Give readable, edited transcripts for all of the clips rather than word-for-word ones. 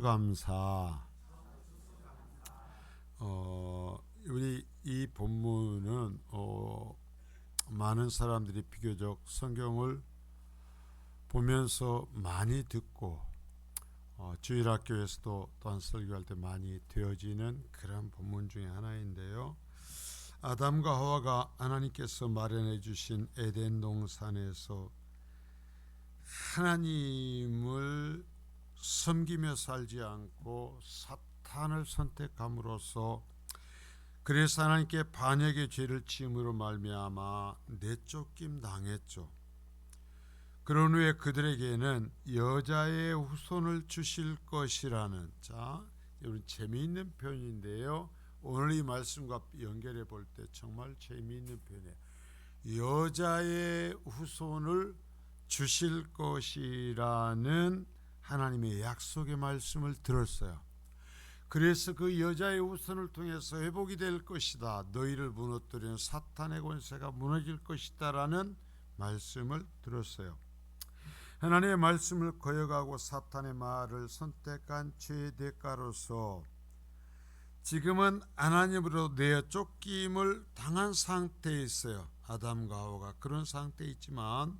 감사. 우리 이 본문은 많은 사람들이 비교적 성경을 보면서 많이 듣고 주일학교에서도 또한 설교할 때 많이 되어지는 그런 본문 중에 하나인데요. 아담과 하와가 하나님께서 마련해 주신 에덴 동산에서 하나님을 섬기며 살지 않고 사탄을 선택함으로써 그래서 하나님께 반역의 죄를 지음으로 말미암아 내쫓김 당했죠. 그런 후에 그들에게는 여자의 후손을 주실 것이라는, 자, 여러분 재미있는 표현인데요. 오늘 이 말씀과 연결해 볼 때 정말 재미있는 표현이에요. 여자의 후손을 주실 것이라는 하나님의 약속의 말씀을 들었어요. 그래서 그 여자의 후손을 통해서 회복이 될 것이다. 너희를 무너뜨리는 사탄의 권세가 무너질 것이다 라는 말씀을 들었어요. 하나님의 말씀을 거역하고 사탄의 말을 선택한 죄의 대가로서 지금은 하나님으로 내어 쫓김을 당한 상태에 있어요. 아담과 하와가 그런 상태에 있지만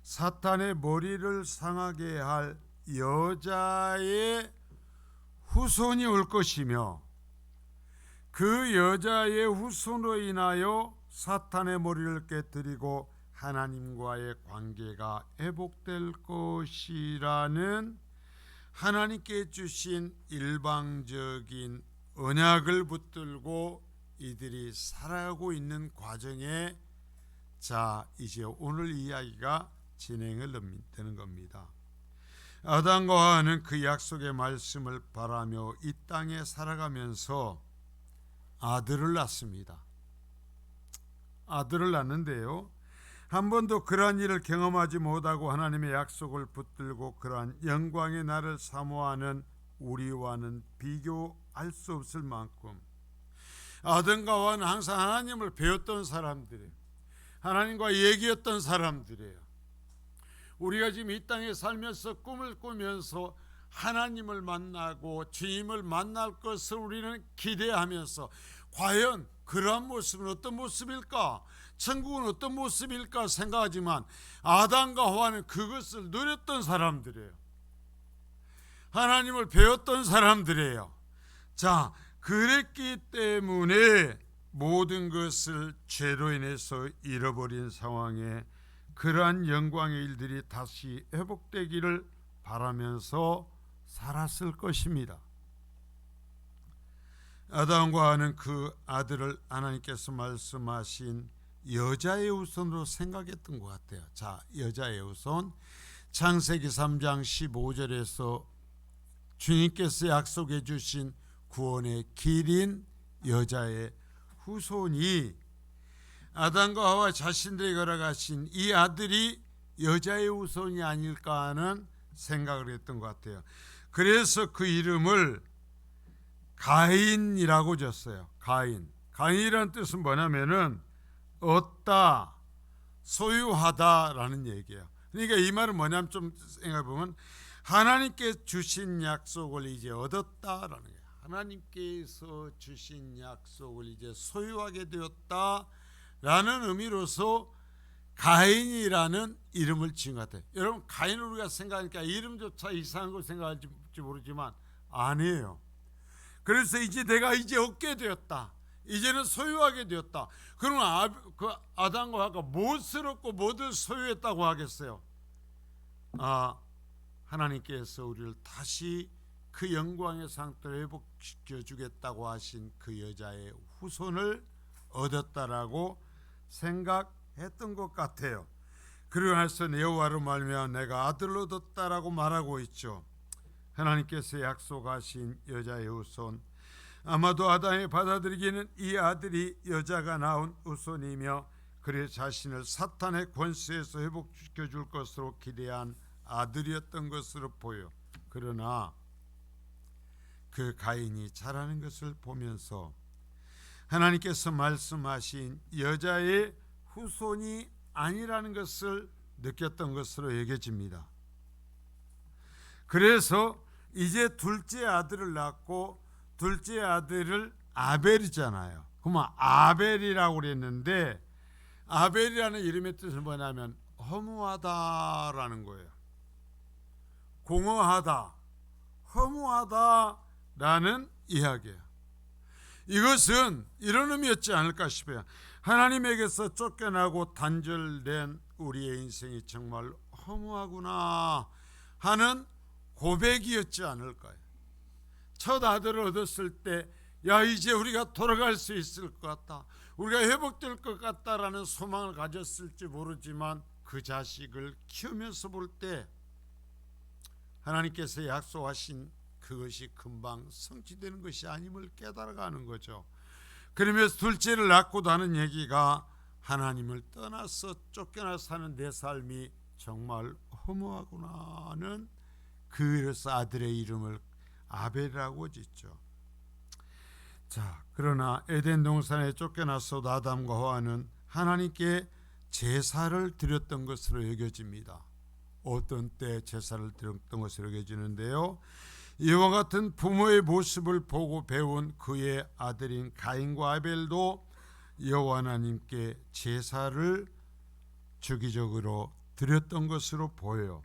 사탄의 머리를 상하게 할 여자의 후손이 올 것이며 그 여자의 후손으로 인하여 사탄의 머리를 깨뜨리고 하나님과의 관계가 회복될 것이라는 하나님께 주신 일방적인 언약을 붙들고 이들이 살아가고 있는 과정에 이제 오늘 이야기가 진행을 되는 겁니다. 아담과 하와는 그 약속의 말씀을 바라며 이 땅에 살아가면서 아들을 낳습니다. 아들을 낳는데요, 한 번도 그러한 일을 경험하지 못하고 하나님의 약속을 붙들고 그러한 영광의 날을 사모하는 우리와는 비교할 수 없을 만큼 아담과 하와는 항상 하나님을 배웠던 사람들이에요. 하나님과 얘기했던 사람들이에요. 우리가 지금 이 땅에 살면서 꿈을 꾸면서 하나님을 만나고 주님을 만날 것을 우리는 기대하면서 과연 그러한 모습은 어떤 모습일까? 천국은 어떤 모습일까 생각하지만 아담과 하와는 그것을 누렸던 사람들이에요. 하나님을 배웠던 사람들이에요. 그랬기 때문에 모든 것을 죄로 인해서 잃어버린 상황에 그러한 영광의 일들이 다시 회복되기를 바라면서 살았을 것입니다. 아담과 하와는 그 아들을 하나님께서 말씀하신 여자의 후손으로 생각했던 것 같아요. 여자의 후손, 창세기 3장 15절에서 주님께서 약속해 주신 구원의 길인 여자의 후손이 아담과 하와 자신들이 걸어가신 이 아들이 여자의 후손이 아닐까 하는 생각을 했던 것 같아요. 그래서 그 이름을 가인이라고 졌어요. 가인이라는 뜻은 뭐냐면은 얻다, 소유하다라는 얘기예요. 그러니까 이 말은 뭐냐면 좀 생각해보면 하나님께 주신 약속을 이제 얻었다라는 거예요. 하나님께서 주신 약속을 이제 소유하게 되었다 라는 의미로서 가인이라는 이름을 지은 것 같아요. 여러분, 가인을 우리가 생각하니까 이름조차 이상한 걸 생각할지 모르지만 아니에요. 그래서 이제 내가 이제 얻게 되었다, 이제는 소유하게 되었다. 그러면 아담과 하와가 무엇을 얻고 무엇을 소유했다고 하겠어요? 하나님께서 우리를 다시 그 영광의 상태로 회복시켜 주겠다고 하신 그 여자의 후손을 얻었다라고 생각했던 것 같아요. 그리고 나서 여호와로 말미암아 내가 아들을 얻었다라고 말하고 있죠. 하나님께서 약속하신 여자의 후손, 아마도 아담이 받아들이기는 이 아들이 여자가 낳은 후손이며 그의 자신을 사탄의 권세에서 회복시켜 줄 것으로 기대한 아들이었던 것으로 보여. 그러나 그 가인이 자라는 것을 보면서 하나님께서 말씀하신 여자의 후손이 아니라는 것을 느꼈던 것으로 여겨집니다. 그래서 이제 둘째 아들을 낳고 둘째 아들을 아벨이잖아요. 그러면 아벨이라고 그랬는데 아벨이라는 이름의 뜻은 뭐냐면 허무하다라는 거예요. 공허하다, 허무하다라는 이야기예요. 이것은 이런 의미였지 않을까 싶어요. 하나님에게서 쫓겨나고 단절된 우리의 인생이 정말 허무하구나 하는 고백이었지 않을까요? 첫 아들을 얻었을 때 야, 이제 우리가 돌아갈 수 있을 것 같다, 우리가 회복될 것 같다라는 소망을 가졌을지 모르지만 그 자식을 키우면서 볼 때 하나님께서 약속하신 그것이 금방 성취되는 것이 아님을 깨달아가는 거죠. 그러면서 둘째를 낳고도 하는 얘기가 하나님을 떠나서 쫓겨나 사는 내 삶이 정말 허무하구나는, 그래서 아들의 이름을 아벨이라고 짓죠. 자, 그러나 에덴 동산에 쫓겨나서 아담과 하와는 하나님께 제사를 드렸던 것으로 여겨집니다. 어떤 때 제사를 드렸던 것으로 여겨지는데요, 이와 같은 부모의 모습을 보고 배운 그의 아들인 가인과 아벨도 여호와 하나님께 제사를 주기적으로 드렸던 것으로 보여요.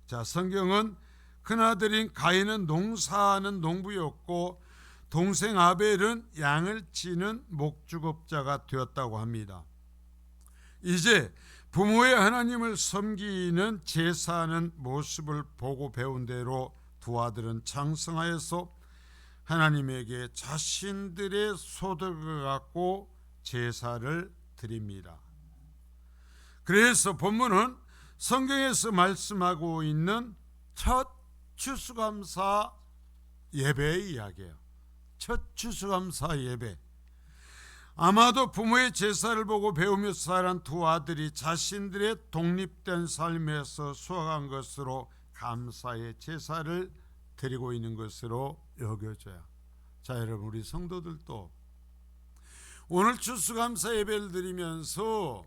자, 성경은 큰아들인 가인은 농사하는 농부였고 동생 아벨은 양을 치는 목축업자가 되었다고 합니다. 이제 부모의 하나님을 섬기는 제사하는 모습을 보고 배운 대로 두 아들은 장성하여서 하나님에게 자신들의 소득을 갖고 제사를 드립니다. 그래서 본문은 성경에서 말씀하고 있는 첫 추수감사 예배의 이야기예요. 첫 추수감사 예배. 아마도 부모의 제사를 보고 배우면서 자란 두 아들이 자신들의 독립된 삶에서 수확한 것으로 감사의 제사를 드리고 있는 것으로 여겨져요. 자, 여러분, 우리 성도들도 오늘 추수감사 예배를 드리면서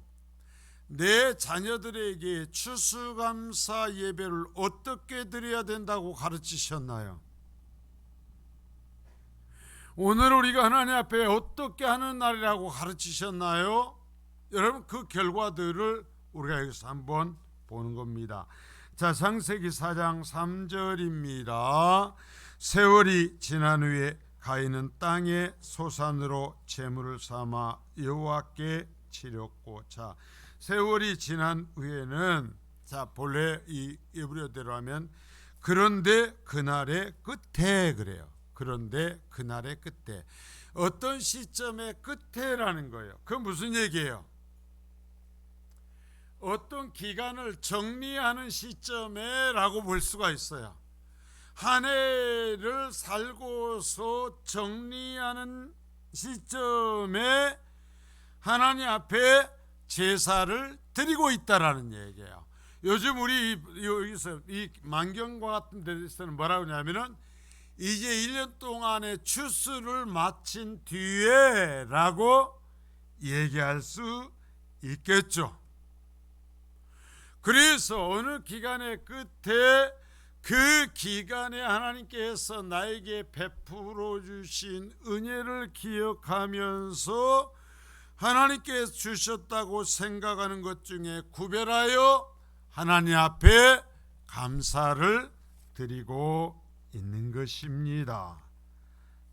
내 자녀들에게 추수감사 예배를 어떻게 드려야 된다고 가르치셨나요? 오늘 우리가 하나님 앞에 어떻게 하는 날이라고 가르치셨나요? 여러분, 그 결과들을 우리가 여기서 한번 보는 겁니다. 자, 창세기 4장 3절입니다. 세월이 지난 후에 가인은 땅의 소산으로 제물을 삼아 여호와께 치렸고, 자, 세월이 지난 후에는, 자, 본래 이 에브리어대로 하면 그런데 그날의 끝에 그래요. 그런데 그날의 끝에, 어떤 시점의 끝에라는 거예요. 그 무슨 얘기예요? 어떤 기간을 정리하는 시점에 라고 볼 수가 있어요. 한 해를 살고서 정리하는 시점에 하나님 앞에 제사를 드리고 있다라는 얘기예요. 요즘 우리 여기서 이 만경과 같은 데서는 뭐라고 하냐면은 이제 1년 동안의 추수를 마친 뒤에 라고 얘기할 수 있겠죠. 그래서 어느 기간의 끝에 그 기간에 하나님께서 나에게 베풀어 주신 은혜를 기억하면서 하나님께서 주셨다고 생각하는 것 중에 구별하여 하나님 앞에 감사를 드리고 있는 것입니다.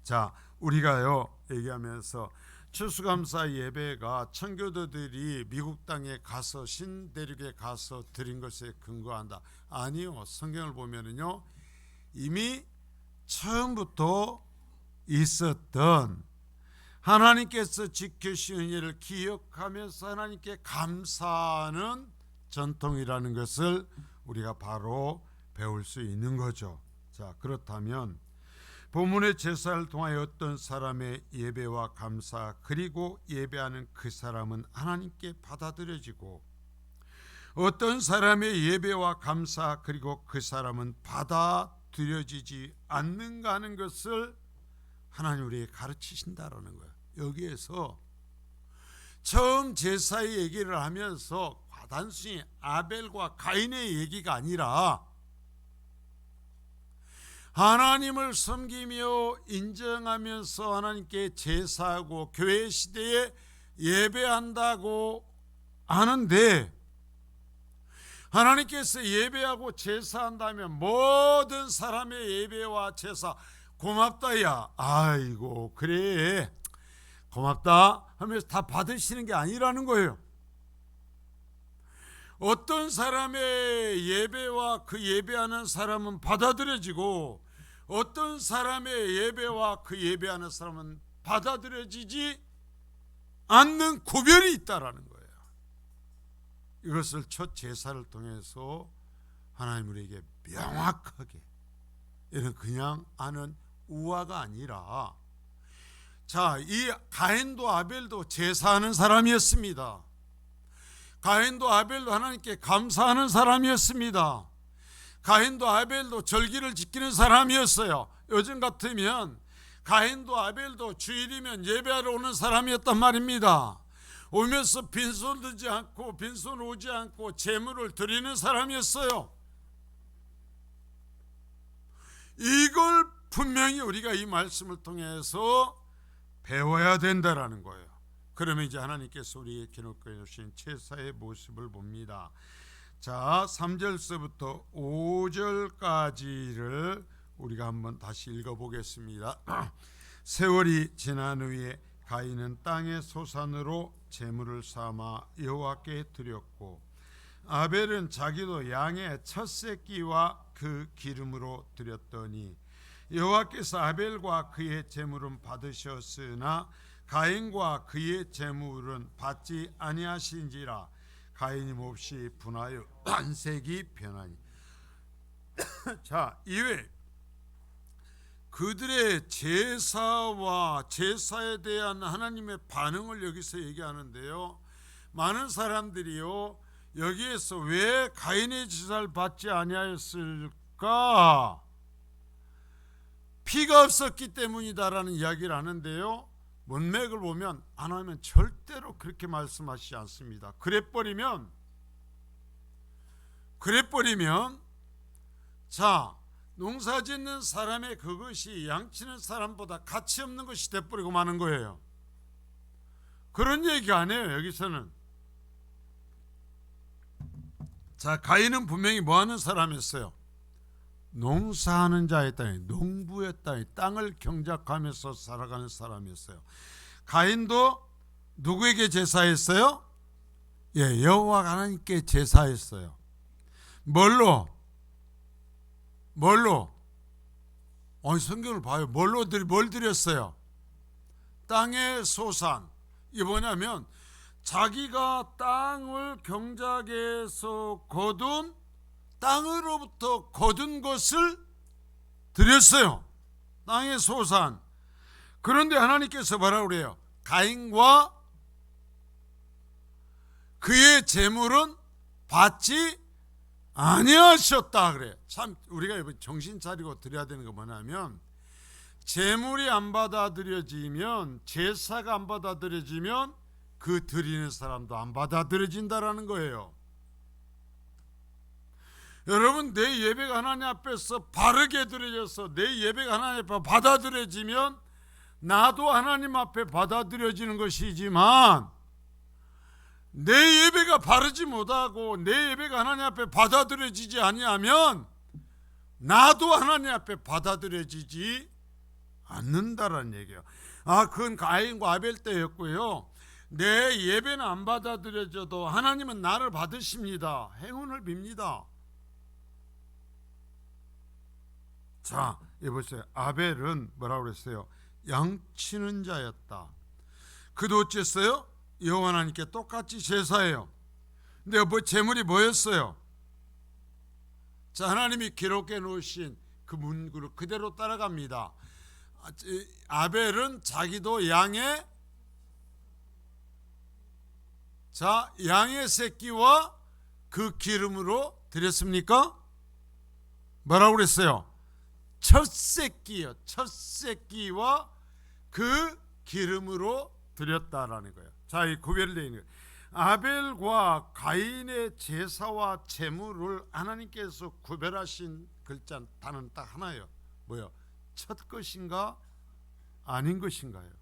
자, 우리가요 얘기하면서 추수감사 예배가 청교도들이 미국 땅에 가서 신대륙에 가서 드린 것에 근거한다. 아니요. 성경을 보면은요 이미 처음부터 있었던 하나님께서 지켜주신 은혜를 기억하면서 하나님께 감사하는 전통이라는 것을 우리가 바로 배울 수 있는 거죠. 자, 그렇다면 본문의 제사를 통하여 어떤 사람의 예배와 감사 그리고 예배하는 그 사람은 하나님께 받아들여지고 어떤 사람의 예배와 감사 그리고 그 사람은 받아들여지지 않는가 하는 것을 하나님 우리에게 가르치신다라는 거예요. 여기에서 처음 제사의 얘기를 하면서 단순히 아벨과 가인의 얘기가 아니라 하나님을 섬기며 인정하면서 하나님께 제사하고 교회 시대에 예배한다고 하는데, 하나님께서 예배하고 제사한다면 모든 사람의 예배와 제사 고맙다 야, 아이고 그래 고맙다 하면서 다 받으시는 게 아니라는 거예요. 어떤 사람의 예배와 그 예배하는 사람은 받아들여지고, 어떤 사람의 예배와 그 예배하는 사람은 받아들여지지 않는 구별이 있다라는 거예요. 이것을 첫 제사를 통해서 하나님 우리에게 명확하게, 이런 그냥 아는 우화가 아니라, 자, 이 가인도 아벨도 제사하는 사람이었습니다. 가인도 아벨도 하나님께 감사하는 사람이었습니다. 가인도 아벨도 절기를 지키는 사람이었어요. 요즘 같으면 가인도 아벨도 주일이면 예배하러 오는 사람이었단 말입니다. 오면서 빈손 들지 않고 빈손 오지 않고 제물을 드리는 사람이었어요. 이걸 분명히 우리가 이 말씀을 통해서 배워야 된다라는 거예요. 그러면 이제 하나님께서 우리에게 기록해 주신 제사의 모습을 봅니다. 자, 3절서부터 5절까지를 우리가 한번 다시 읽어보겠습니다. 세월이 지난 후에 가인은 땅의 소산으로 제물을 삼아 여호와께 드렸고, 아벨은 자기도 양의 첫 새끼와 그 기름으로 드렸더니 여호와께서 아벨과 그의 제물은 받으셨으나 가인과 그의 제물은 받지 아니하신지라. 가인이 몹시 분하여 안색이 변하니. 자, 이외 그들의 제사와 제사에 대한 하나님의 반응을 여기서 얘기하는데요, 많은 사람들이요 여기에서 왜 가인의 제사를 받지 아니하였을까? 피가 없었기 때문이다라는 이야기를 하는데요, 문맥을 보면 하나님은 절대로 그렇게 말씀하시지 않습니다. 그래버리면 자, 농사짓는 사람의 그것이 양치는 사람보다 가치 없는 것이 돼버리고 마는 거예요. 그런 얘기 안 해요 여기서는. 자, 가인은 분명히 뭐하는 사람이었어요? 농사하는 자였다니, 농부였다니, 땅을 경작하면서 살아가는 사람이었어요. 가인도 누구에게 제사했어요? 예, 여호와 하나님께 제사했어요. 뭘로? 아니, 성경을 봐요. 뭘 드렸어요? 땅의 소산. 이게 뭐냐면 자기가 땅을 경작해서 거둔, 땅으로부터 거둔 것을 드렸어요. 땅의 소산. 그런데 하나님께서 뭐라고 그래요? 가인과 그의 제물은 받지 아니하셨다 그래요. 참 우리가 정신 차리고 드려야 되는 거 뭐냐면, 제물이 안 받아들여지면, 제사가 안 받아들여지면 그 드리는 사람도 안 받아들여진다라는 거예요. 여러분, 내 예배가 하나님 앞에서 바르게 드려져서 내 예배가 하나님 앞에 받아들여지면 나도 하나님 앞에 받아들여지는 것이지만, 내 예배가 바르지 못하고 내 예배가 하나님 앞에 받아들여지지 아니하면 나도 하나님 앞에 받아들여지지 않는다라는 얘기예요. 그건 가인과 아벨 때였고요. 내 예배는 안 받아들여져도 하나님은 나를 받으십니다. 행운을 빕니다. 자, 여보세요. 아벨은 뭐라고 그랬어요? 양치는 자였다. 그도 어쨌어요? 여호와 하나님께 똑같이 제사해요. 근데 제물이 뭐였어요? 자, 하나님이 기록해 놓으신 그 문구를 그대로 따라갑니다. 아벨은 자기도 양의 새끼와 그 기름으로 드렸습니까? 뭐라고 그랬어요? 첫 새끼요. 첫 새끼와 그 기름으로 드렸다라는 거예요. 자, 이 구별되어 있는 거예요. 아벨과 가인의 제사와 제물을 하나님께서 구별하신 글자 단어는 딱 하나예요. 뭐요? 첫 것인가 아닌 것인가요?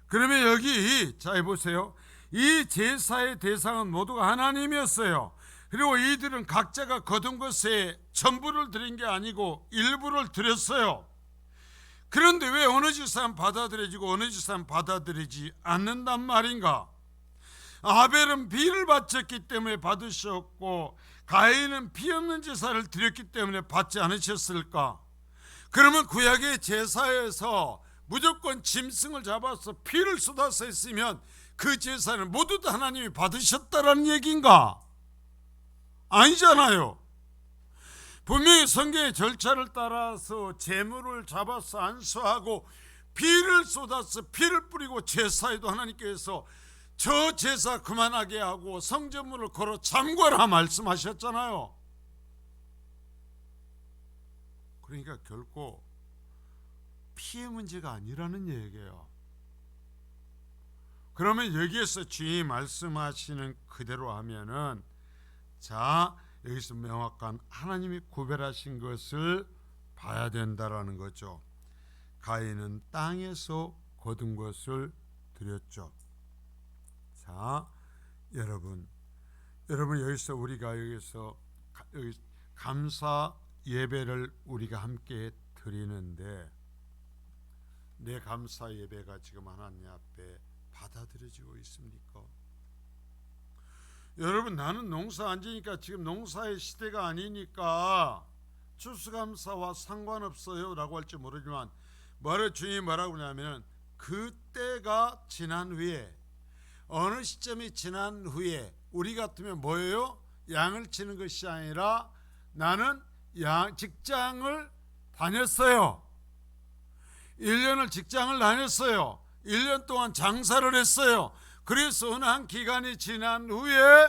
그러면 여기 자 보세요. 이 제사의 대상은 모두가 하나님이었어요. 그리고 이들은 각자가 거둔 것에 전부를 드린 게 아니고 일부를 드렸어요. 그런데 왜 어느 제사는 받아들여지고 어느 제사는 받아들이지 않는단 말인가? 아벨은 비를 바쳤기 때문에 받으셨고 가인은 피 없는 제사를 드렸기 때문에 받지 않으셨을까? 그러면 구약의 제사에서 무조건 짐승을 잡아서 피를 쏟아서 했으면 그 제사는 모두 다 하나님이 받으셨다라는 얘기인가? 아니잖아요. 분명히 성경의 절차를 따라서 제물을 잡아서 안수하고 피를 쏟아서 피를 뿌리고 제사에도 하나님께서 저 제사 그만하게 하고 성전문을 걸어 잠궈라 말씀하셨잖아요. 그러니까 결코 피의 문제가 아니라는 얘기예요. 그러면 여기에서 주님이 말씀하시는 그대로 하면은 자 여기서 명확한 하나님이 구별하신 것을 봐야 된다라는 거죠. 가인은 땅에서 거둔 것을 드렸죠. 자 여러분 여기서 우리가 여기서 감사 예배를 우리가 함께 드리는데 내 감사 예배가 지금 하나님 앞에 받아들여지고 있습니까? 여러분 나는 농사 안 지니까 지금 농사의 시대가 아니니까 추수감사와 상관없어요 라고 할지 모르지만 주님이 뭐라고 하냐면 그때가 지난 후에 어느 시점이 지난 후에 우리 같으면 뭐예요? 양을 치는 것이 아니라 나는 직장을 다녔어요. 1년을 직장을 다녔어요. 1년 동안 장사를 했어요. 그래서 어느 한 기간이 지난 후에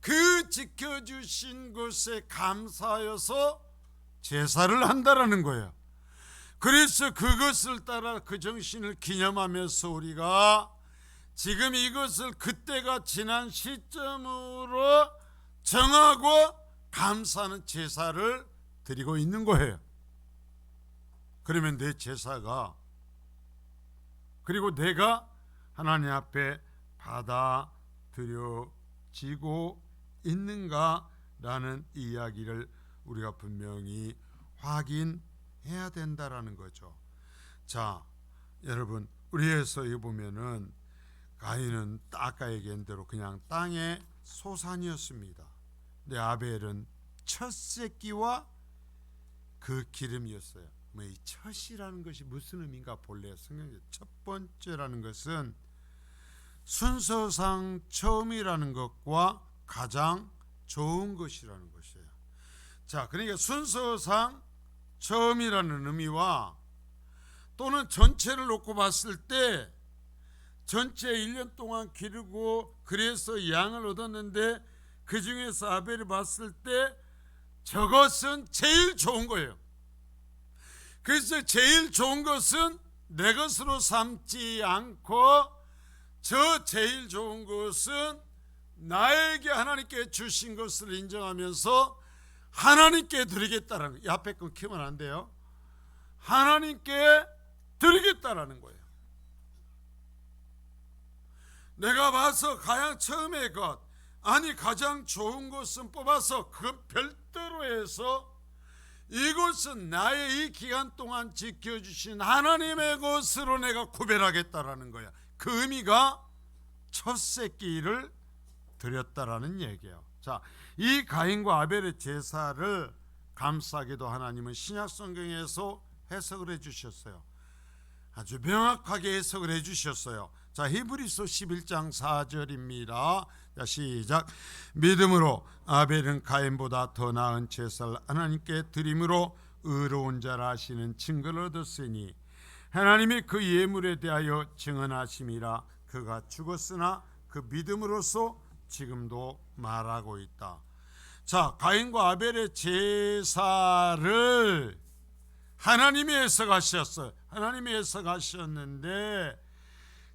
그 지켜주신 것에 감사하여서 제사를 한다라는 거예요. 그래서 그것을 따라 그 정신을 기념하면서 우리가 지금 이것을 그때가 지난 시점으로 정하고 감사하는 제사를 드리고 있는 거예요. 그러면 내 제사가 그리고 내가 하나님 앞에 받아들여지고 있는가라는 이야기를 우리가 분명히 확인해야 된다라는 거죠. 자, 여러분 우리에서 이 보면은 가인은 아까 얘기한 대로 그냥 땅의 소산이었습니다. 근데 아벨은 첫 새끼와 그 기름이었어요. 이 첫이라는 것이 무슨 의미인가 볼래요. 성경에 첫 번째라는 것은 순서상 처음이라는 것과 가장 좋은 것이라는 것이에요. 자, 그러니까 순서상 처음이라는 의미와 또는 전체를 놓고 봤을 때 전체 1년 동안 기르고 그래서 양을 얻었는데 그 중에서 아벨이 봤을 때 저것은 제일 좋은 거예요. 그래서 제일 좋은 것은 내 것으로 삼지 않고 저 제일 좋은 것은 나에게 하나님께 주신 것을 인정하면서 하나님께 드리겠다라는 거예요. 이 앞에 건 키우면 안 돼요. 하나님께 드리겠다라는 거예요. 내가 봐서 가장 처음의 것 아니 가장 좋은 것은 뽑아서 그 별도로 해서 이것은 나의 이 기간 동안 지켜주신 하나님의 것으로 내가 구별하겠다라는 거야. 그 의미가 첫 새끼를 드렸다라는 얘기예요. 자, 이 가인과 아벨의 제사를 감싸기도 하나님은 신약 성경에서 해석을 해주셨어요. 아주 명확하게 해석을 해주셨어요. 자, 히브리서 11장 4절입니다. 자, 시작. 믿음으로 아벨은 가인보다 더 나은 제사를 하나님께 드림으로 의로운 자라 하시는 증거를 얻었으니 하나님이 그 예물에 대하여 증언하심이라. 그가 죽었으나 그 믿음으로써 지금도 말하고 있다. 자, 가인과 아벨의 제사를 하나님이 해석하셨어요. 하나님이 해석하셨는데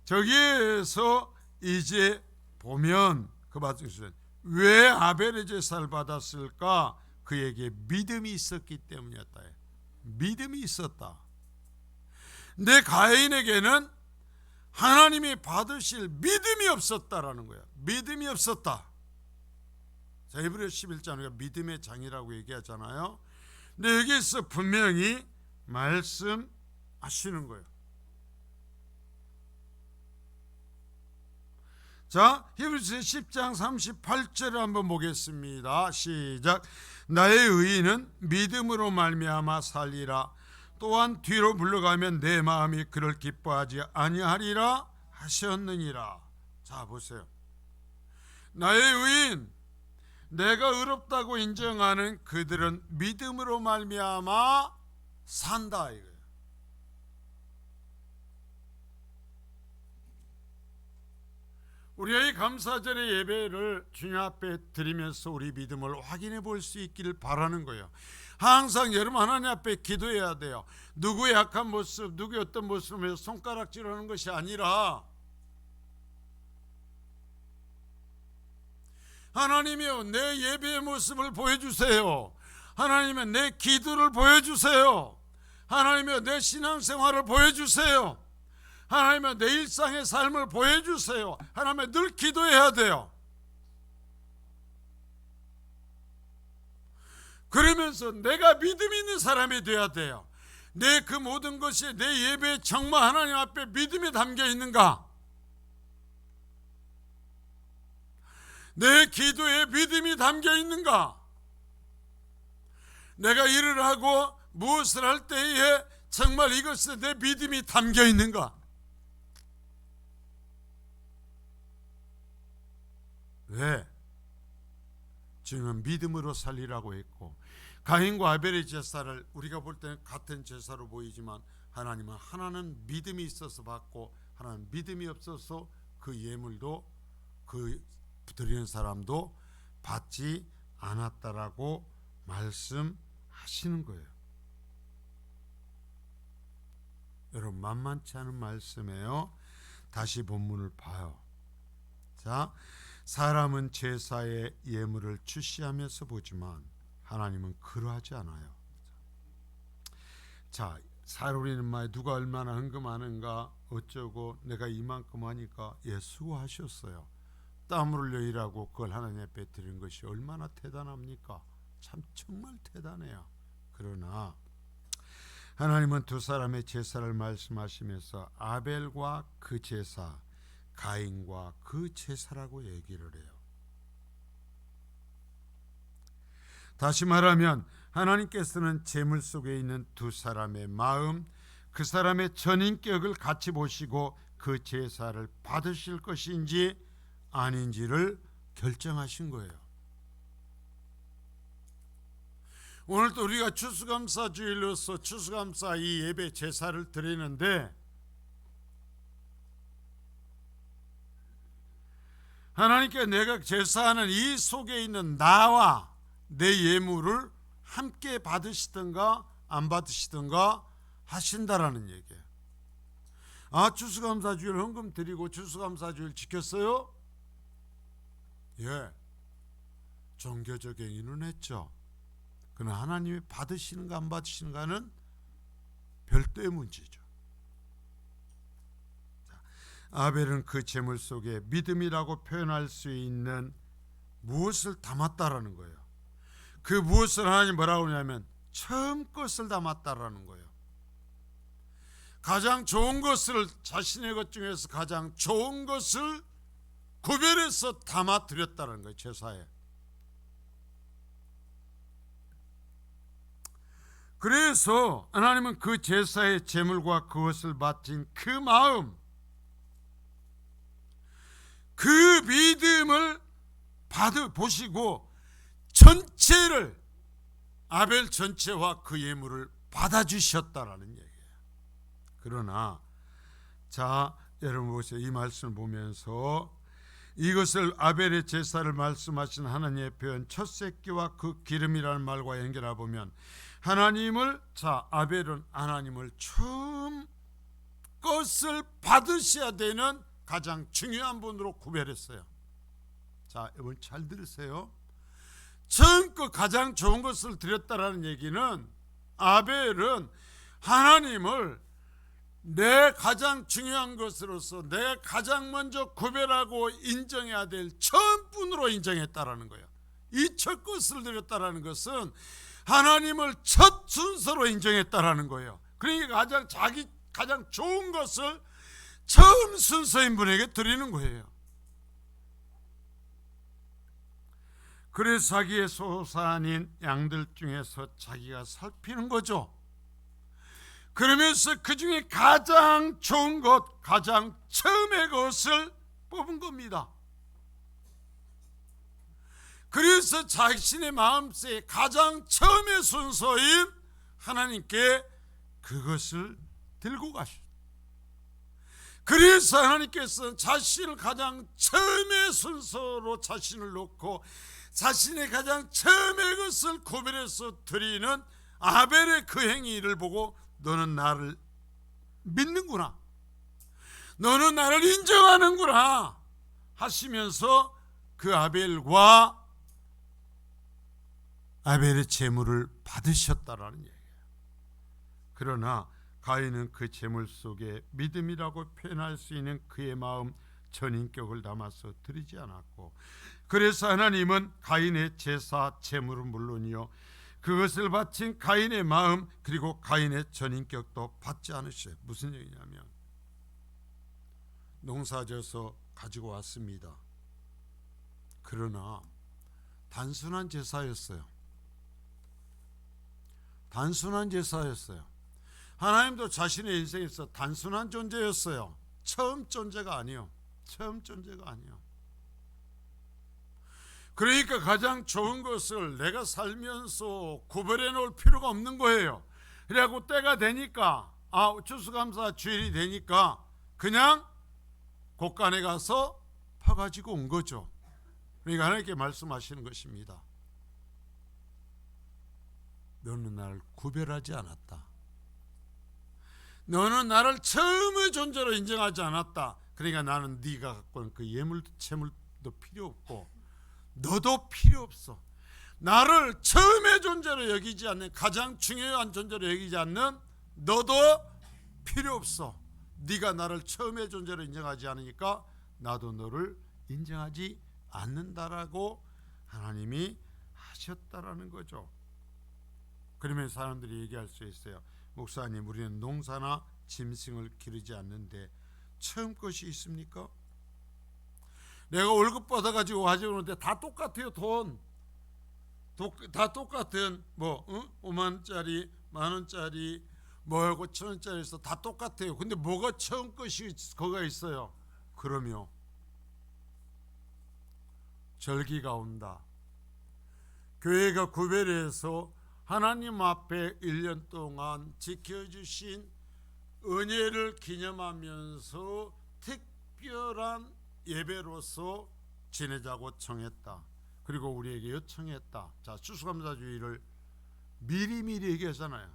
저기에서 이제 보면 그 말씀에 왜 아벨의 제사를 받았을까? 그에게 믿음이 있었기 때문이었다. 믿음이 있었다. 내 가인에게는 하나님이 받으실 믿음이 없었다라는 거야. 믿음이 없었다. 자, 히브리서 11장 우리가 믿음의 장이라고 얘기하잖아요. 근데 여기서 분명히 말씀하시는 거예요. 자, 히브리서 10장 38절을 한번 보겠습니다. 시작. 나의 의인은 믿음으로 말미암아 살리라. 또한 뒤로 물러가면 내 마음이 그를 기뻐하지 아니하리라 하셨느니라. 자, 보세요. 나의 의인, 내가 의롭다고 인정하는 그들은 믿음으로 말미암아 산다 이거예요. 우리의 감사절의 예배를 주님 앞에 드리면서 우리 믿음을 확인해 볼 수 있기를 바라는 거예요. 항상 여러분 하나님 앞에 기도해야 돼요. 누구의 약한 모습, 누구의 어떤 모습을 손가락질하는 것이 아니라 하나님이여 내 예배의 모습을 보여주세요. 하나님이여 내 기도를 보여주세요. 하나님이여 내 신앙생활을 보여주세요. 하나님이여 내 일상의 삶을 보여주세요. 하나님이여 늘 기도해야 돼요. 그러면서 내가 믿음 있는 사람이 되어야 돼요. 내 그 모든 것이 내 예배에 정말 하나님 앞에 믿음이 담겨 있는가? 내 기도에 믿음이 담겨 있는가? 내가 일을 하고 무엇을 할 때에 정말 이것에 내 믿음이 담겨 있는가? 왜? 지금 믿음으로 살리라고 했고 가인과 아벨의 제사를 우리가 볼 때는 같은 제사로 보이지만 하나님은 하나는 믿음이 있어서 받고 하나는 믿음이 없어서 그 예물도 그 드리는 사람도 받지 않았다라고 말씀하시는 거예요. 여러분 만만치 않은 말씀이에요. 다시 본문을 봐요. 자, 사람은 제사의 예물을 주시하면서 보지만 하나님은 그러하지 않아요. 자, 살우리는 말에 누가 얼마나 헌금하는가 어쩌고 내가 이만큼 하니까 예 수고하셨어요. 땀을 흘려 일하고 그걸 하나님 앞에 드리는 것이 얼마나 대단합니까? 참 정말 대단해요. 그러나 하나님은 두 사람의 제사를 말씀하시면서 아벨과 그 제사, 가인과 그 제사라고 얘기를 해요. 다시 말하면 하나님께서는 제물 속에 있는 두 사람의 마음, 그 사람의 전인격을 같이 보시고 그 제사를 받으실 것인지 아닌지를 결정하신 거예요. 오늘도 우리가 추수감사주일로서 추수감사 이 예배 제사를 드리는데 하나님께 내가 제사하는 이 속에 있는 나와 내 예물을 함께 받으시든가 안 받으시든가 하신다라는 얘기예요. 아, 추수감사주일 헌금 드리고 추수감사주일 지켰어요? 예, 종교적 행위는 했죠. 그러나 하나님이 받으시는가 안 받으시는가는 별도의 문제죠. 아벨은 그 제물 속에 믿음이라고 표현할 수 있는 무엇을 담았다라는 거예요. 그 무엇을 하나님 뭐라고 하냐면 처음 것을 담았다라는 거예요. 가장 좋은 것을 자신의 것 중에서 가장 좋은 것을 구별해서 담아 드렸다는 거예요. 제사에. 그래서 하나님은 그 제사의 제물과 그것을 바친 그 마음, 그 믿음을 보시고 전체를 아벨 전체와 그 예물을 받아주셨다라는 얘기예요. 그러나 자 여러분 보세요. 이 말씀을 보면서 이것을 아벨의 제사를 말씀하신 하나님의 표현 첫 새끼와 그 기름이라는 말과 연결해 보면 하나님을 아벨은 하나님을 처음 것을 받으셔야 되는 가장 중요한 분으로 구별했어요. 자, 여러분 잘 들으세요. 처음껏 가장 좋은 것을 드렸다라는 얘기는 아벨은 하나님을 내 가장 중요한 것으로서 내 가장 먼저 구별하고 인정해야 될 처음분으로 인정했다라는 거예요. 이 첫 것을 드렸다라는 것은 하나님을 첫 순서로 인정했다라는 거예요. 그러니까 자기 가장 좋은 것을 처음 순서인 분에게 드리는 거예요. 그래서 자기의 소산인 양들 중에서 자기가 살피는 거죠. 그러면서 그 중에 가장 좋은 것, 가장 처음의 것을 뽑은 겁니다. 그래서 자신의 마음속에 가장 처음의 순서인 하나님께 그것을 들고 가셨어요. 그래서 하나님께서는 자신을 가장 처음의 순서로 자신을 놓고 자신의 가장 처음의 것을 구별해서 드리는 아벨의 그 행위를 보고 너는 나를 믿는구나, 너는 나를 인정하는구나 하시면서 그 아벨과 아벨의 제물을 받으셨다라는 얘기예요. 그러나 가인은 그 제물 속에 믿음이라고 표현할 수 있는 그의 마음 전인격을 담아서 드리지 않았고, 그래서 하나님은 가인의 제사 제물은 물론이요 그것을 바친 가인의 마음 그리고 가인의 전인격도 받지 않으셔요. 무슨 얘기냐면 농사져서 가지고 왔습니다. 그러나 단순한 제사였어요. 단순한 제사였어요. 하나님도 자신의 인생에서 단순한 존재였어요. 처음 존재가 아니요. 처음 존재가 아니요. 그러니까 가장 좋은 것을 내가 살면서 구별해 놓을 필요가 없는 거예요. 그래갖고 때가 되니까 추수감사 주일이 되니까 그냥 곳간에 가서 파가지고 온 거죠. 그러니까 하나님께 말씀하시는 것입니다. 너는 나를 구별하지 않았다. 너는 나를 처음의 존재로 인정하지 않았다. 그러니까 나는 네가 갖고 있는 그 예물도 채물도 필요 없고 너도 필요 없어. 나를 처음의 존재로 여기지 않는, 가장 중요한 존재로 여기지 않는 너도 필요 없어. 네가 나를 처음의 존재로 인정하지 않으니까 나도 너를 인정하지 않는다라고 하나님이 하셨다라는 거죠. 그러면 사람들이 얘기할 수 있어요. 목사님, 우리는 농사나 짐승을 기르지 않는데 처음 것이 있습니까? 내가 월급 받아가지고 가지고 오는데 다 똑같아요. 다 똑같은 5만원짜리, 만원짜리, 5천원짜리에서 다 똑같아요. 근데 뭐가 처음 것이 거가 있어요? 그러면 절기가 온다. 교회가 구별해서 하나님 앞에 1년 동안 지켜주신 은혜를 기념하면서 특별한 예배로서 지내자고 청했다. 그리고 우리에게 요청했다. 자, 추수감사주의를 미리미리 얘기하잖아요.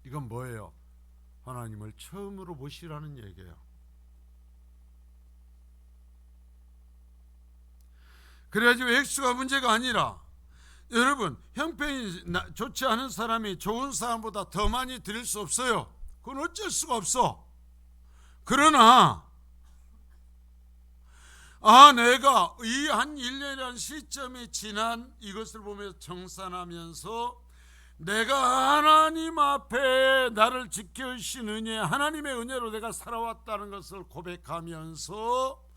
이건 뭐예요? 하나님을 처음으로 모시라는 얘기예요. 그래가지고 액수가 문제가 아니라, 여러분, 형편이 좋지 않은 사람이 좋은 사람보다 더 많이 드릴 수 없어요. 그건 어쩔 수가 없어. 그러나 내가 이 한 1년이라는 시점이 지난 이것을 보면서 정산하면서 내가 하나님 앞에 나를 지켜주신 은혜, 하나님의 은혜로 내가 살아왔다는 것을 고백하면서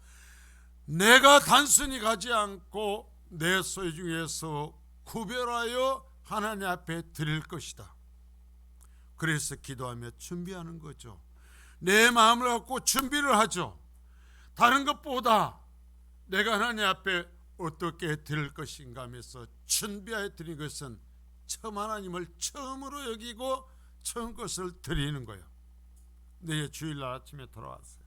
내가 단순히 가지 않고 내 소유 중에서 구별하여 하나님 앞에 드릴 것이다. 그래서 기도하며 준비하는 거죠. 내 마음을 갖고 준비를 하죠. 다른 것보다 내가 하나님 앞에 어떻게 드릴 것인가 하면서 준비하여 드린 것은 처음 하나님을 처음으로 여기고 처음 것을 드리는 거예요. 내일 주일날 아침에 돌아왔어요.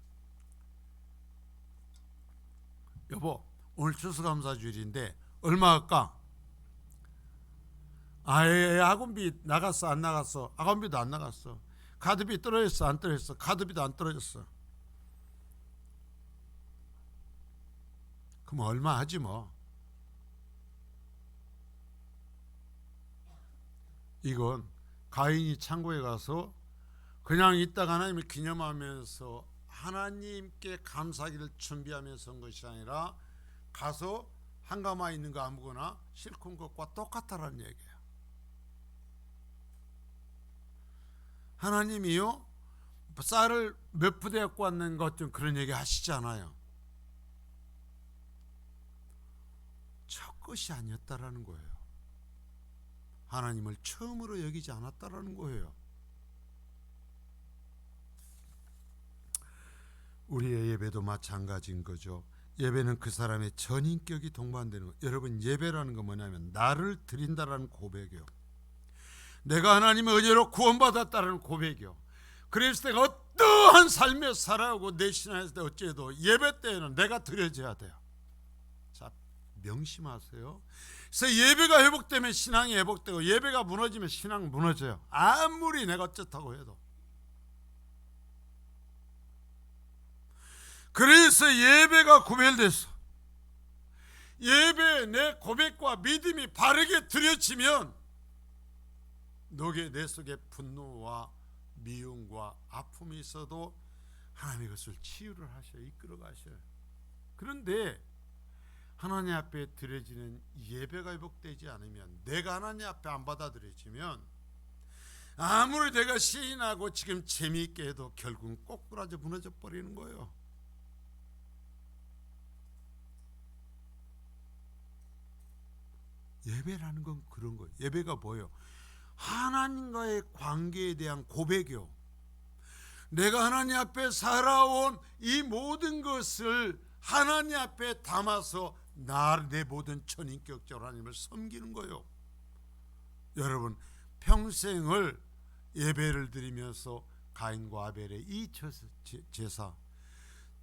여보, 오늘 추수감사주일인데 얼마 할까? 학원비 나갔어 안 나갔어? 학원비도 안 나갔어. 카드비 떨어졌어 안 떨어졌어? 카드비도 안 떨어졌어. 그럼 얼마 하지 뭐. 이건 가인이 창고에 가서 그냥 있다가 하나님을 기념하면서 하나님께 감사기를 준비하면서 온 것이 아니라 가서 한가마 있는 거 아무거나 싣고 온 것과 똑같다라는 얘기예요. 하나님이요 쌀을 몇 부대 갖고 왔는 것 좀 그런 얘기 하시지 않아요. 저 것이 아니었다라는 거예요. 하나님을 처음으로 여기지 않았다라는 거예요. 우리의 예배도 마찬가지인 거죠. 예배는 그 사람의 전인격이 동반되는 거예요. 여러분, 예배라는 건 뭐냐면 나를 드린다라는 고백이요. 내가 하나님의 은혜로 구원받았다라는 고백이요. 그래서 내가 어떠한 삶에 살아오고 내 신앙에서 어째도 예배 때에는 내가 드려져야 돼요. 자, 명심하세요. 그래서 예배가 회복되면 신앙이 회복되고 예배가 무너지면 신앙 무너져요. 아무리 내가 어쩌다고 해도. 그래서 예배가 구별돼서 예배에 내 고백과 믿음이 바르게 드려지면 너게 내 속에 분노와 미움과 아픔이 있어도 하나님이 그것을 치유를 하셔요. 이끌어 가셔요. 그런데 하나님 앞에 드려지는 예배가 회복되지 않으면, 내가 하나님 앞에 안 받아들여지면 아무리 내가 시인하고 지금 재미있게 해도 결국은 꼬꾸라져 무너져 버리는 거예요. 예배라는 건 그런 거예요. 예배가 뭐예요? 하나님과의 관계에 대한 고백이요. 내가 하나님 앞에 살아온 이 모든 것을 하나님 앞에 담아서 내 모든 천인격적으로 하나님을 섬기는 거예요. 여러분, 평생을 예배를 드리면서 가인과 아벨의 이 제사,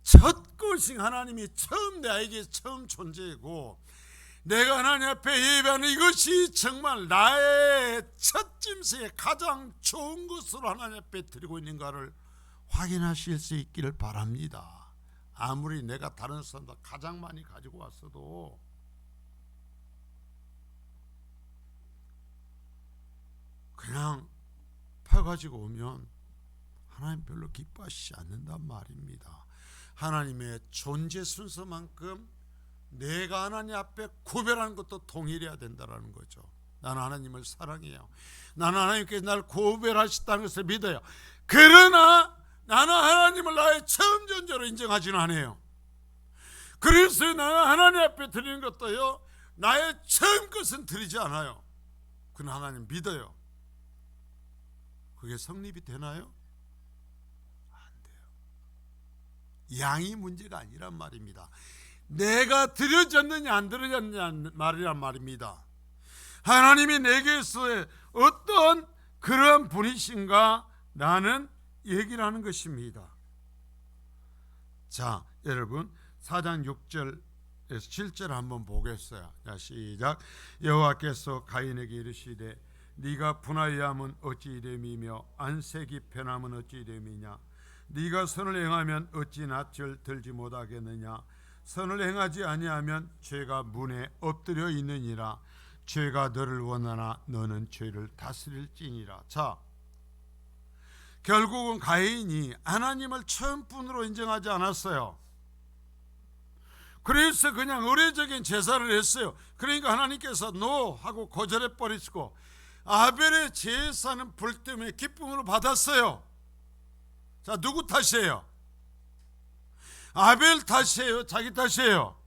첫 것이 하나님이 처음 나에게 처음 존재이고 내가 하나님 앞에 예배하는 이것이 정말 나의 첫 짐승의 가장 좋은 것으로 하나님 앞에 드리고 있는가를 확인하실 수 있기를 바랍니다. 아무리 내가 다른 사람보다 가장 많이 가지고 왔어도 그냥 펴가지고 오면 하나님 별로 기뻐하시지 않는단 말입니다. 하나님의 존재 순서만큼 내가 하나님 앞에 구별하는 것도 동일해야 된다는 거죠. 나는 하나님을 사랑해요. 나는 하나님께서 나를 구별하셨다는 것을 믿어요. 그러나 나는 하나님을 나의 처음 존재로 인정하지는 않아요. 그래서 나는 하나님 앞에 드리는 것도요, 나의 처음 것은 드리지 않아요. 그는 하나님 믿어요. 그게 성립이 되나요? 안 돼요. 양이 문제가 아니란 말입니다. 내가 드려졌느냐 안 드려졌느냐 말이란 말입니다. 하나님이 내게서 어떤 그런 분이신가 나는 얘기를 하는 것입니다. 자, 여러분 4장 6절에서 7절 한번 보겠어요. 자, 시작. 여호와께서 가인에게 이르시되 네가 분하여 함은 어찌 이됨이며 안색이 변함은 어찌 이됨이냐. 네가 선을 행하면 어찌 낯을 들지 못하겠느냐. 선을 행하지 아니하면 죄가 문에 엎드려 있느니라. 죄가 너를 원하나 너는 죄를 다스릴지니라. 자, 결국은 가인이 하나님을 처음 분으로 인정하지 않았어요. 그래서 그냥 의례적인 제사를 했어요. 그러니까 하나님께서 노 하고 거절해 버리시고 아벨의 제사는 불 때문에 기쁨으로 받았어요. 자, 누구 탓이에요? 아벨 탓이에요? 자기 탓이에요?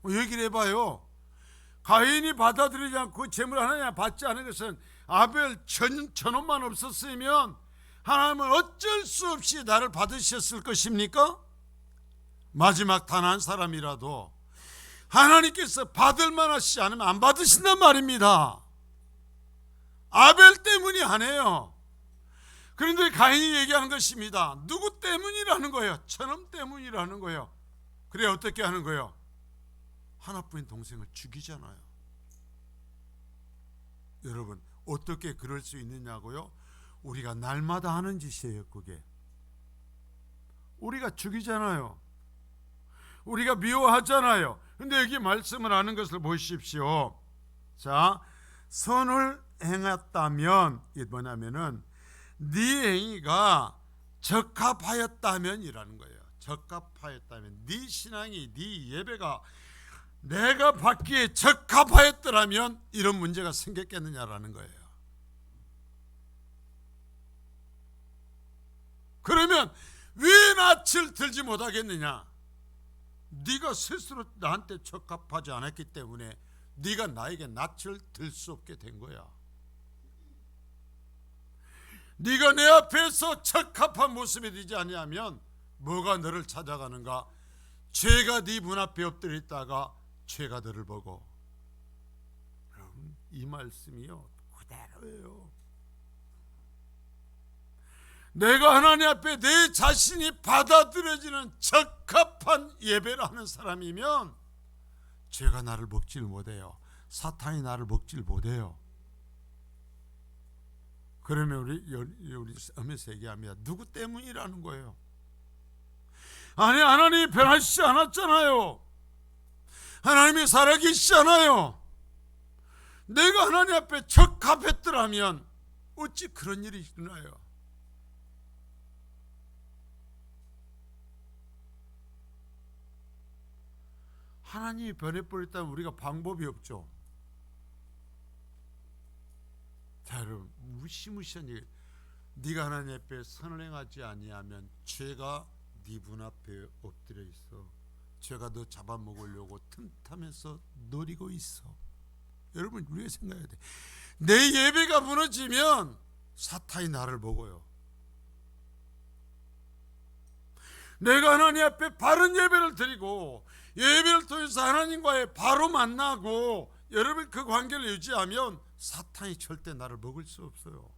얘기를 해봐요. 가인이 받아들이지 않고 그 재물을 하나님 받지 않은 것은 아벨 전원만 없었으면 하나님은 어쩔 수 없이 나를 받으셨을 것입니까? 마지막 단 한 사람이라도 하나님께서 받을 만하시지 않으면 안 받으신단 말입니다. 아벨 때문이 아니에요. 그런데 가인이 얘기하는 것입니다. 누구 때문이라는 거예요? 저놈 때문이라는 거예요. 그래 어떻게 하는 거예요? 하나뿐인 동생을 죽이잖아요. 여러분 어떻게 그럴 수 있느냐고요? 우리가 날마다 하는 짓이에요. 그게 우리가 죽이잖아요. 우리가 미워하잖아요. 근데 여기 말씀을 하는 것을 보십시오. 자, 선을 행했다면 이게 뭐냐면은 네 행위가 적합하였다면이라는 거예요. 적합하였다면, 네 신앙이, 네 예배가 내가 받기에 적합하였더라면 이런 문제가 생겼겠느냐라는 거예요. 그러면 왜 낯을 들지 못하겠느냐? 네가 스스로 나한테 적합하지 않았기 때문에 네가 나에게 낯을 들 수 없게 된 거야. 네가 내 앞에서 적합한 모습이 되지 아니하면 뭐가 너를 찾아가는가? 죄가 네 문 앞에 엎드려 있다가 죄가 너를 보고. 그럼 이 말씀이요 그대로예요. 내가 하나님 앞에 내 자신이 받아들여지는 적합한 예배를 하는 사람이면 죄가 나를 먹질 못해요. 사탄이 나를 먹질 못해요. 그러면 우리 엄에서 얘기합니다. 누구 때문이라는 거예요. 아니, 하나님이 변하시지 않았잖아요. 하나님이 살아계시지 않아요. 내가 하나님 앞에 적합했더라면 어찌 그런 일이 일어나요? 하나님이 변해버렸다면 우리가 방법이 없죠. 자, 여러분, 무시무시한 얘기. 네가 하나님 앞에 선을 행하지 아니하면 죄가 네 문 앞에 엎드려 있어. 죄가 너 잡아먹으려고 틈타면서 노리고 있어. 여러분, 우리가 생각해야 돼. 내 예배가 무너지면 사탄이 나를 보고요. 내가 하나님 앞에 바른 예배를 드리고 예배를 통해서 하나님과의 바로 만나고 여러분 그 관계를 유지하면 사탄이 절대 나를 먹을 수 없어요.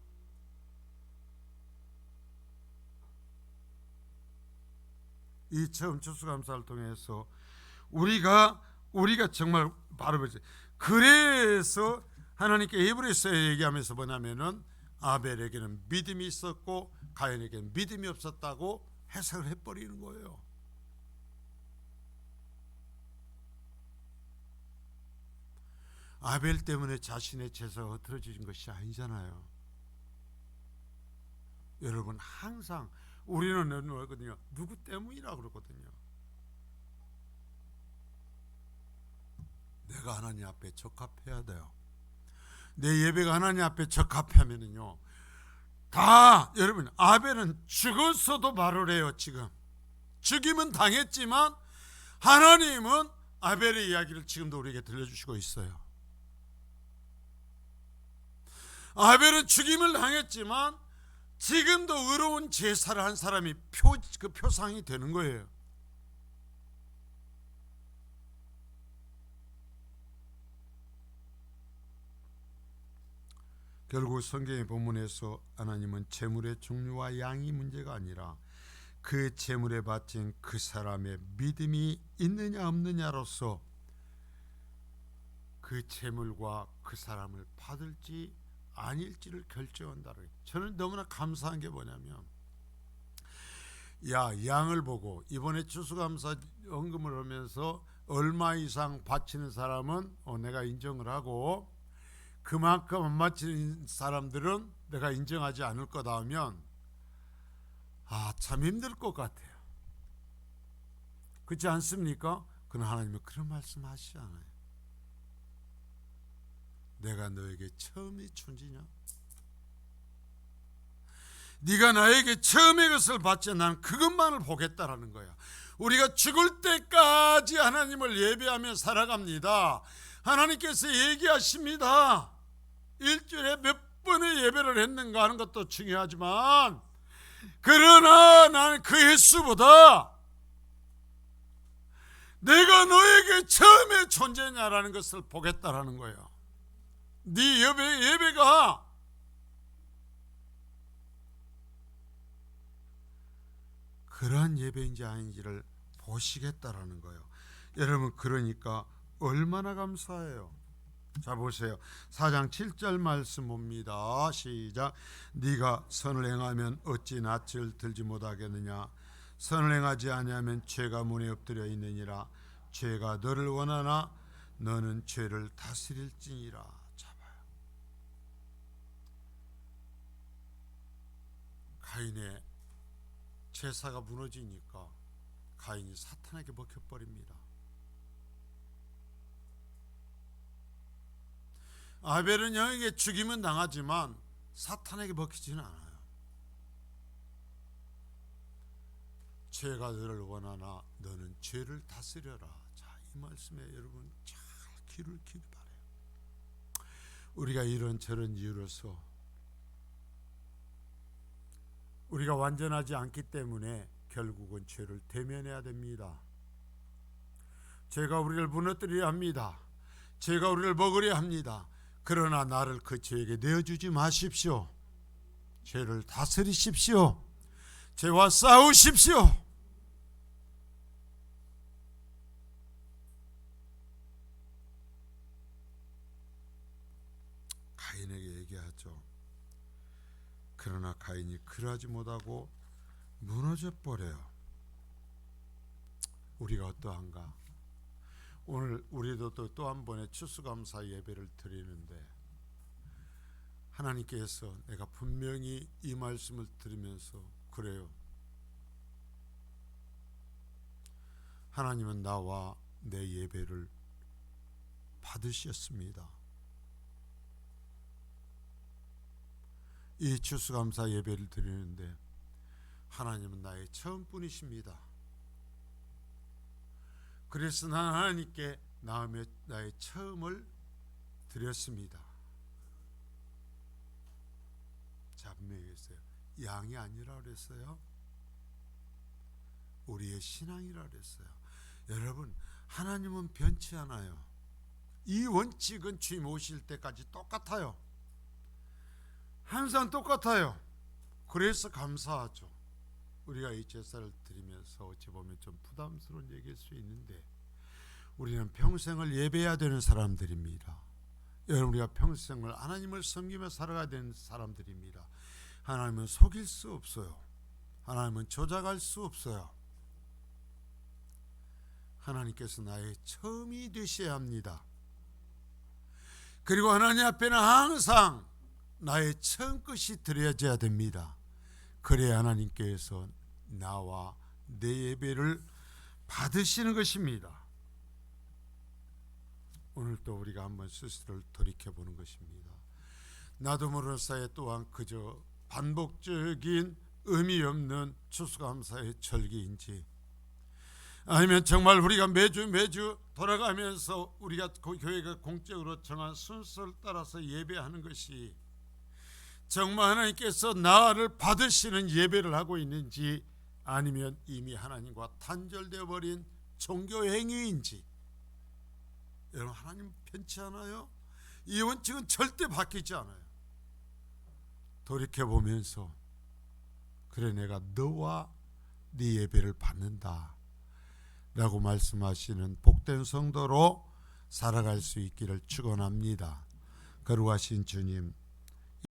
이 처음 추수감사를 통해서 우리가 정말 바로 보죠. 그래서 하나님께 히브리서에 얘기하면서 뭐냐면은 아벨에게는 믿음이 있었고 가인에게는 믿음이 없었다고 해석을 해버리는 거예요. 아벨 때문에 자신의 제사가 흐트러진 것이 아니잖아요. 여러분, 항상 우리는 뭐거든요? 누구 때문이라고 그러거든요. 내가 하나님 앞에 적합해야 돼요. 내 예배가 하나님 앞에 적합하면은요, 다 여러분, 아벨은 죽었어도 말을 해요. 지금 죽임은 당했지만 하나님은 아벨의 이야기를 지금도 우리에게 들려주시고 있어요. 아벨은 죽임을 당했지만 지금도 의로운 제사를 한 사람이 그 표상이 되는 거예요. 결국 성경의 본문에서 하나님은 제물의 종류와 양이 문제가 아니라 그 제물에 바친 그 사람의 믿음이 있느냐 없느냐로서 그 제물과 그 사람을 받을지 아닐지를 결정한다. 저는 너무나 감사한 게 뭐냐면, 양을 보고 이번에 추수감사 헌금을 하면서 얼마 이상 바치는 사람은 내가 인정을 하고 그만큼 안 바치는 사람들은 내가 인정하지 않을 거다 하면 참 힘들 것 같아요. 그렇지 않습니까? 그러나 하나님은 그런 말씀 하시지 않아요. 내가 너에게 처음이 천지냐? 네가 나에게 처음의 것을 받지 난 그것만을 보겠다라는 거야. 우리가 죽을 때까지 하나님을 예배하며 살아갑니다. 하나님께서 얘기하십니다. 일주일에 몇 번의 예배를 했는가 하는 것도 중요하지만 그러나 나는 그 횟수보다 내가 너에게 처음에 존재냐라는 것을 보겠다라는 거예요. 네 예배가 그러한 예배인지 아닌지를 보시겠다라는 거예요. 여러분, 그러니까 얼마나 감사해요. 자, 보세요. 4장 7절 말씀 봅니다. 시작. 네가 선을 행하면 어찌 낯을 들지 못하겠느냐? 선을 행하지 아니하면 죄가 문에 엎드려 있느니라. 죄가 너를 원하나 너는 죄를 다스릴지니라. 잡아요. 가인의 제사가 무너지니까 가인이 사탄에게 먹혀버립니다. 아벨은 형에게 죽임은 당하지만 사탄에게 먹히지는 않아요. 죄가 너를 원하나 너는 죄를 다스려라. 자, 이 말씀에 여러분 잘 귀를 기울이기 바라요. 우리가 이런저런 이유로서 우리가 완전하지 않기 때문에 결국은 죄를 대면해야 됩니다. 죄가 우리를 무너뜨리려 합니다. 죄가 우리를 먹으려 합니다. 그러나 나를 그 죄에게 내어주지 마십시오. 죄를 다스리십시오. 죄와 싸우십시오. 가인에게 얘기하죠. 그러나 가인이 그러하지 못하고 무너져 버려요. 우리가 어떠한가? 오늘 우리도 또 한 번의 추수감사 예배를 드리는데 하나님께서 내가 분명히 이 말씀을 들으면서 그래요. 하나님은 나와 내 예배를 받으셨습니다. 이 추수감사 예배를 드리는데 하나님은 나의 처음뿐이십니다. 그래서 나는 하나님께 나의 처음을 드렸습니다. 자, 분명히 했어요. 양이 아니라 그랬어요. 우리의 신앙이라 그랬어요. 여러분, 하나님은 변치 않아요. 이 원칙은 주님 오실 때까지 똑같아요. 항상 똑같아요. 그래서 감사하죠. 우리가 이 제사를 드리면서 어찌 보면 좀 부담스러운 얘기일 수 있는데 우리는 평생을 예배해야 되는 사람들입니다. 여러분, 우리가 평생을 하나님을 섬기며 살아가야 되는 사람들입니다. 하나님은 속일 수 없어요. 하나님은 조작할 수 없어요. 하나님께서 나의 처음이 되셔야 합니다. 그리고 하나님 앞에는 항상 나의 처음 것이 드려져야 됩니다. 그래야 하나님께서 나와 내 예배를 받으시는 것입니다. 오늘 또 우리가 한번 스스로를 돌이켜보는 것입니다. 나도 모르는 사이에 또한 그저 반복적인 의미 없는 추수감사의 절기인지 아니면 정말 우리가 매주 돌아가면서 우리가 교회가 공적으로 정한 순서를 따라서 예배하는 것이 정말 하나님께서 나를 받으시는 예배를 하고 있는지 아니면 이미 하나님과 단절되어 버린 종교 행위인지. 여러분, 하나님 편치 않아요. 이 원칙은 절대 바뀌지 않아요. 돌이켜보면서 그래, 내가 너와 네 예배를 받는다 라고 말씀하시는 복된 성도로 살아갈 수 있기를 축원합니다. 거룩하신 주님,